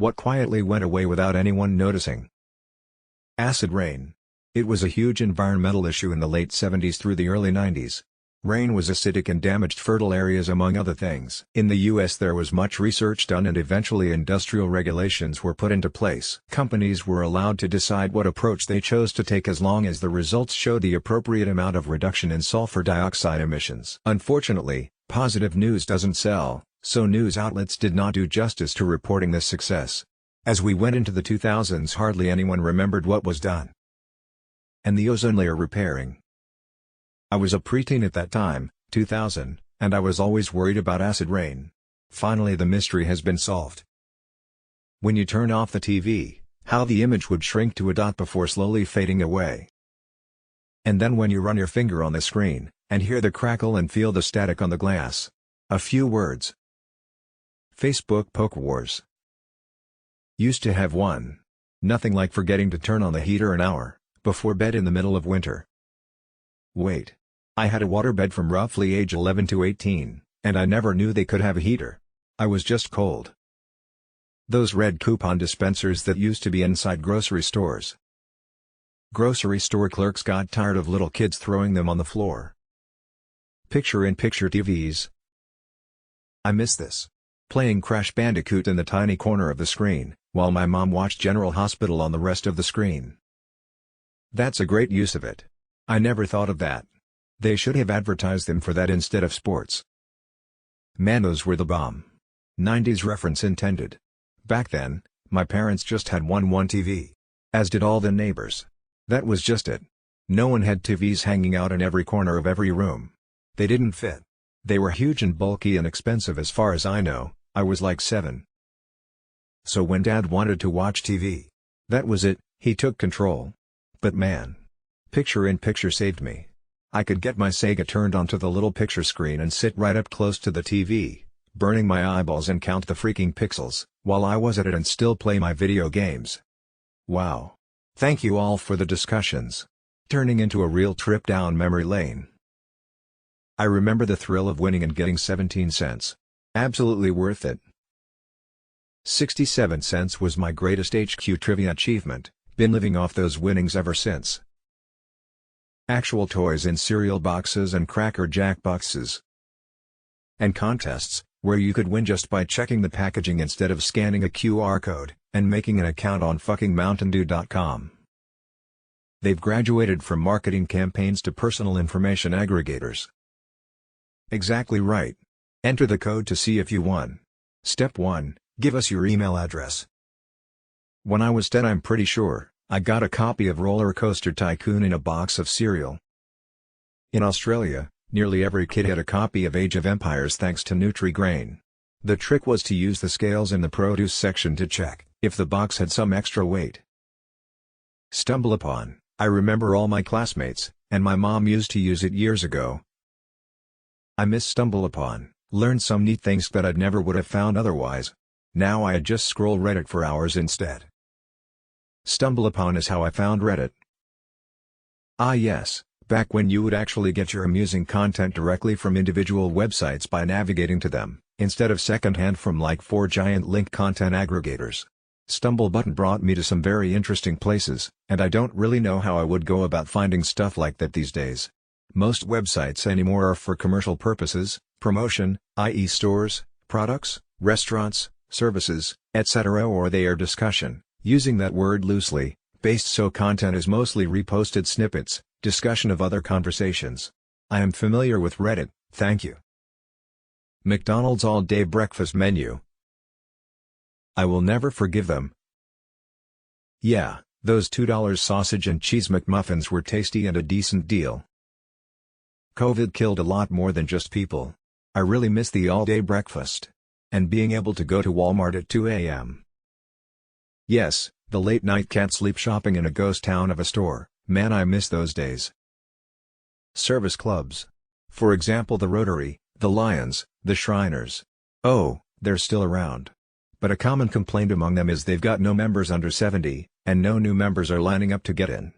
What quietly went away without anyone noticing? Acid rain. It was a huge environmental issue in the late 70s through the early 90s. Rain was acidic and damaged fertile areas among other things. In the US there was much research done and eventually industrial regulations were put into place. Companies were allowed to decide what approach they chose to take as long as the results showed the appropriate amount of reduction in sulfur dioxide emissions. Unfortunately, positive news doesn't sell, so news outlets did not do justice to reporting this success. As we went into the 2000s hardly anyone remembered what was done. And the ozone layer repairing. I was a preteen at that time, 2000, and I was always worried about acid rain. Finally the mystery has been solved. When you turn off the TV, how the image would shrink to a dot before slowly fading away. And then when you run your finger on the screen, and hear the crackle and feel the static on the glass. A few words. Facebook Poke Wars. Used to have one. Nothing like forgetting to turn on the heater an hour before bed in the middle of winter. Wait. I had a waterbed from roughly age 11 to 18, and I never knew they could have a heater. I was just cold. Those red coupon dispensers that used to be inside grocery stores. Grocery store clerks got tired of little kids throwing them on the floor. Picture-in-picture TVs. I miss this. Playing Crash Bandicoot in the tiny corner of the screen, while my mom watched General Hospital on the rest of the screen. That's a great use of it. I never thought of that. They should have advertised them for that instead of sports. Man, those were the bomb. 90s reference intended. Back then, my parents just had one TV. As did all the neighbors. That was just it. No one had TVs hanging out in every corner of every room. They didn't fit. They were huge and bulky and expensive as far as I know. I was like 7. So when Dad wanted to watch TV, that was it, he took control. But man. Picture-in-picture saved me. I could get my Sega turned onto the little picture screen and sit right up close to the TV, burning my eyeballs and count the freaking pixels, while I was at it and still play my video games. Wow. Thank you all for the discussions. Turning into a real trip down memory lane. I remember the thrill of winning and getting 17 cents. Absolutely worth it. 67 cents was my greatest HQ trivia achievement, been living off those winnings ever since. Actual toys in cereal boxes and Cracker Jack boxes. And contests, where you could win just by checking the packaging instead of scanning a QR code, and making an account on fucking MountainDew.com. They've graduated from marketing campaigns to personal information aggregators. Exactly right. Enter the code to see if you won. Step 1, give us your email address. When I was 10, I'm pretty sure, I got a copy of Roller Coaster Tycoon in a box of cereal. In Australia, nearly every kid had a copy of Age of Empires thanks to Nutri-Grain. The trick was to use the scales in the produce section to check if the box had some extra weight. Stumble upon, I remember all my classmates, and my mom used to use it years ago. I miss Stumble Upon, learned some neat things that I'd never would have found otherwise. Now I just scroll Reddit for hours instead. Stumble Upon is how I found Reddit. Ah yes, back when you would actually get your amusing content directly from individual websites by navigating to them, instead of secondhand from like 4 giant link content aggregators. StumbleButton brought me to some very interesting places, and I don't really know how I would go about finding stuff like that these days. Most websites anymore are for commercial purposes, promotion, i.e. stores, products, restaurants, services, etc., or they are discussion, using that word loosely, based, so content is mostly reposted snippets, discussion of other conversations. I am familiar with Reddit, thank you. McDonald's all-day breakfast menu. I will never forgive them. Yeah, those $2 sausage and cheese McMuffins were tasty and a decent deal. COVID killed a lot more than just people. I really miss the all-day breakfast. And being able to go to Walmart at 2 a.m. Yes, the late-night can't sleep shopping in a ghost town of a store, man, I miss those days. Service clubs. For example, the Rotary, the Lions, the Shriners. Oh, they're still around. But a common complaint among them is they've got no members under 70, and no new members are lining up to get in.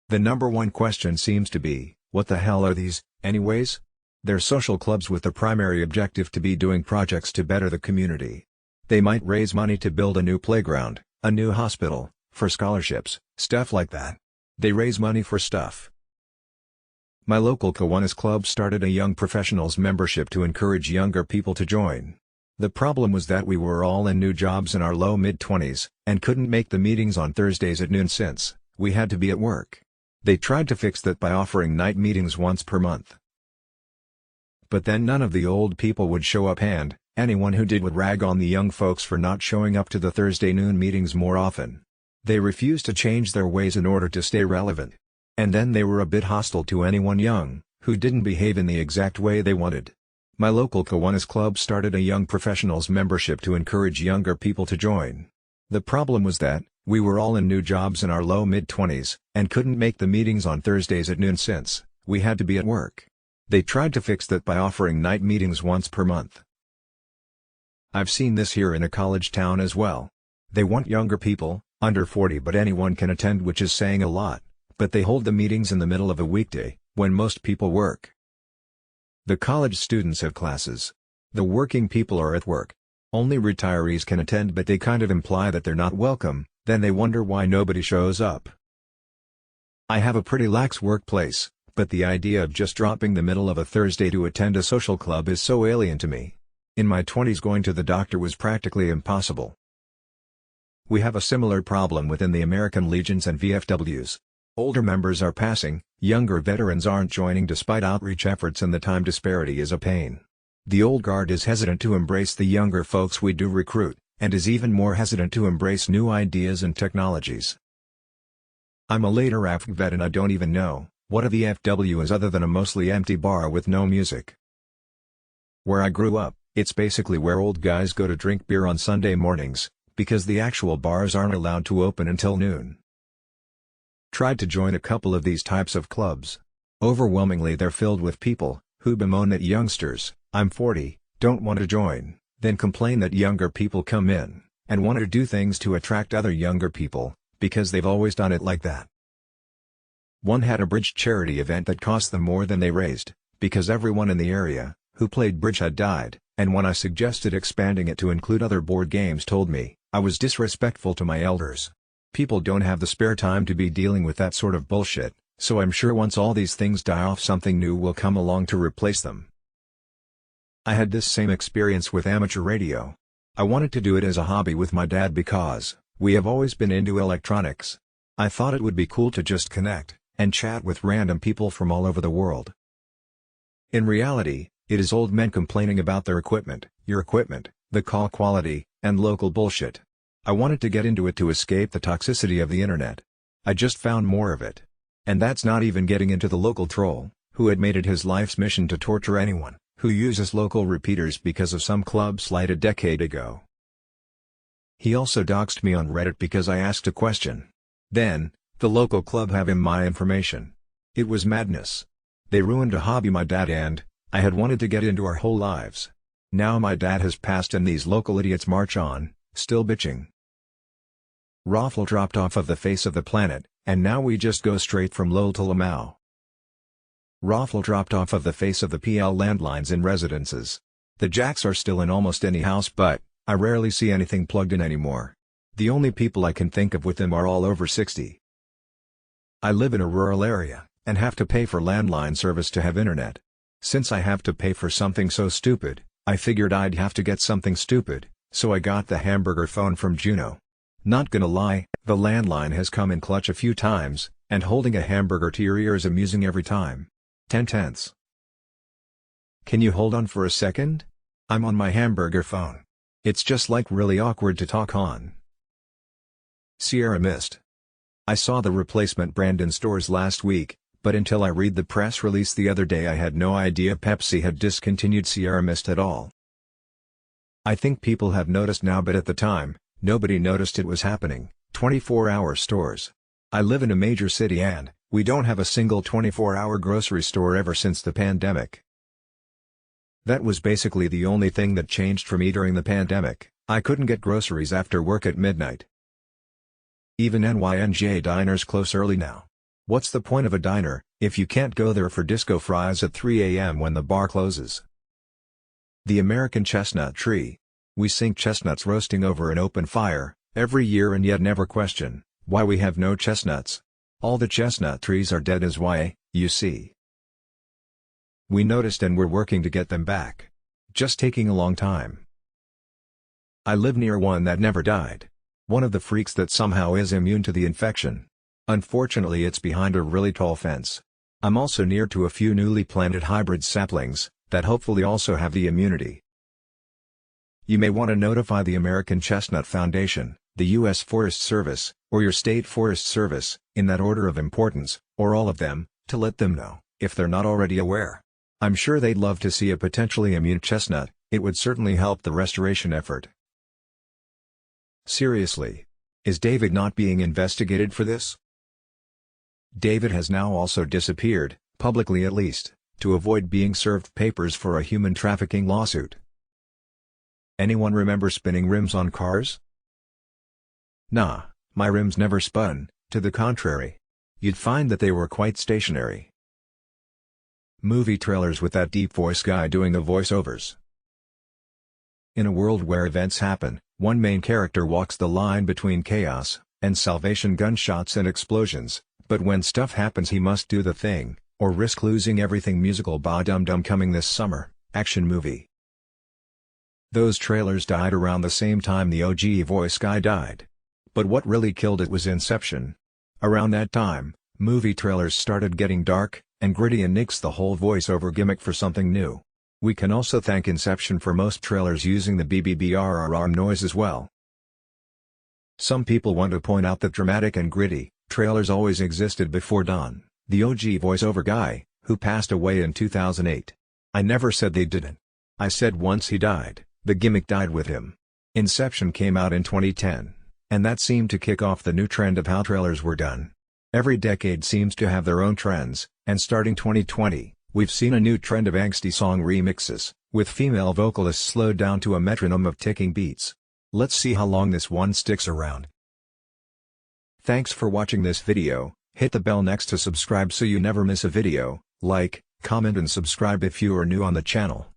The number one question seems to be, what the hell are these, anyways? They're social clubs with the primary objective to be doing projects to better the community. They might raise money to build a new playground, a new hospital, for scholarships, stuff like that. They raise money for stuff. My local Kiwanis club started a young professionals membership to encourage younger people to join. The problem was that we were all in new jobs in our low mid-20s, and couldn't make the meetings on Thursdays at noon since we had to be at work. They tried to fix that by offering night meetings once per month. But then none of the old people would show up, and anyone who did would rag on the young folks for not showing up to the Thursday noon meetings more often. They refused to change their ways in order to stay relevant. And then they were a bit hostile to anyone young, who didn't behave in the exact way they wanted. My local Kiwanis club started a young professionals membership to encourage younger people to join. The problem was that we were all in new jobs in our low mid-20s, and couldn't make the meetings on Thursdays at noon since we had to be at work. They tried to fix that by offering night meetings once per month. I've seen this here in a college town as well. They want younger people, under 40, but anyone can attend, which is saying a lot, but they hold the meetings in the middle of a weekday, when most people work. The college students have classes. The working people are at work. Only retirees can attend, but they kind of imply that they're not welcome, then they wonder why nobody shows up. I have a pretty lax workplace, but the idea of just dropping the middle of a Thursday to attend a social club is so alien to me. In my 20s, going to the doctor was practically impossible. We have a similar problem within the American Legions and VFWs. Older members are passing, younger veterans aren't joining despite outreach efforts, and the time disparity is a pain. The old guard is hesitant to embrace the younger folks we do recruit, and is even more hesitant to embrace new ideas and technologies. I'm a late Iraq vet, and I don't even know what a VFW is other than a mostly empty bar with no music. Where I grew up, it's basically where old guys go to drink beer on Sunday mornings, because the actual bars aren't allowed to open until noon. Tried to join a couple of these types of clubs. Overwhelmingly they're filled with people who bemoan that youngsters, I'm 40, don't want to join, then complain that younger people come in and want to do things to attract other younger people, because they've always done it like that. One had a bridge charity event that cost them more than they raised, because everyone in the area who played bridge had died, and when I suggested expanding it to include other board games, told me I was disrespectful to my elders. People don't have the spare time to be dealing with that sort of bullshit, so I'm sure once all these things die off, something new will come along to replace them. I had this same experience with amateur radio. I wanted to do it as a hobby with my dad because we have always been into electronics. I thought it would be cool to just connect and chat with random people from all over the world. In reality, it is old men complaining about their equipment, your equipment, the call quality, and local bullshit. I wanted to get into it to escape the toxicity of the internet. I just found more of it. And that's not even getting into the local troll, who had made it his life's mission to torture anyone who uses local repeaters because of some club slight a decade ago. He also doxed me on Reddit because I asked a question. Then, the local club have him my information. It was madness. They ruined a hobby my dad and I had wanted to get into our whole lives. Now my dad has passed and these local idiots march on, still bitching. Raffle dropped off of the face of the planet, and now we just go straight from Lowell to Lamau. Raffle dropped off of the face of the PL landlines in residences. The jacks are still in almost any house, but I rarely see anything plugged in anymore. The only people I can think of with them are all over 60. I live in a rural area, and have to pay for landline service to have internet. Since I have to pay for something so stupid, I figured I'd have to get something stupid, so I got the hamburger phone from Juno. Not gonna lie, the landline has come in clutch a few times, and holding a hamburger to your ear is amusing every time. 10/10. Can you hold on for a second? I'm on my hamburger phone. It's just like really awkward to talk on. Sierra Mist. I saw the replacement brand in stores last week, but until I read the press release the other day I had no idea Pepsi had discontinued Sierra Mist at all. I think people have noticed now, but at the time, nobody noticed it was happening. 24-hour stores. I live in a major city and we don't have a single 24-hour grocery store ever since the pandemic. That was basically the only thing that changed for me during the pandemic. I couldn't get groceries after work at midnight. Even NYNJ diners close early now. What's the point of a diner if you can't go there for disco fries at 3 a.m. when the bar closes? The American chestnut tree. We sink chestnuts roasting over an open fire, every year, and yet never question why we have no chestnuts. All the chestnut trees are dead is why, you see. We noticed and we're working to get them back. Just taking a long time. I live near one that never died. One of the freaks that somehow is immune to the infection. Unfortunately, it's behind a really tall fence. I'm also near to a few newly planted hybrid saplings that hopefully also have the immunity. You may want to notify the American Chestnut Foundation, the U.S. Forest Service, or your state forest service, in that order of importance, or all of them, to let them know, if they're not already aware. I'm sure they'd love to see a potentially immune chestnut. It would certainly help the restoration effort. Seriously. Is David not being investigated for this? David has now also disappeared, publicly at least, to avoid being served papers for a human trafficking lawsuit. Anyone remember spinning rims on cars? Nah, my rims never spun, to the contrary. You'd find that they were quite stationary. Movie trailers with that deep voice guy doing the voiceovers. In a world where events happen, one main character walks the line between chaos and salvation, gunshots and explosions, but when stuff happens he must do the thing, or risk losing everything. Musical Ba Dum Dum coming this summer, action movie. Those trailers died around the same time the OG voice guy died. But what really killed it was Inception. Around that time, movie trailers started getting dark and gritty and nixed the whole voiceover gimmick for something new. We can also thank Inception for most trailers using the BBBRRR noise as well. Some people want to point out that dramatic and gritty trailers always existed before Don, the OG voiceover guy, who passed away in 2008. I never said they didn't. I said once he died, the gimmick died with him. Inception came out in 2010, and that seemed to kick off the new trend of how trailers were done. Every decade seems to have their own trends, and starting 2020, we've seen a new trend of angsty song remixes, with female vocalists slowed down to a metronome of ticking beats. Let's see how long this one sticks around. Thanks for watching this video. Hit the bell next to subscribe so you never miss a video, like, comment and subscribe if you are new on the channel.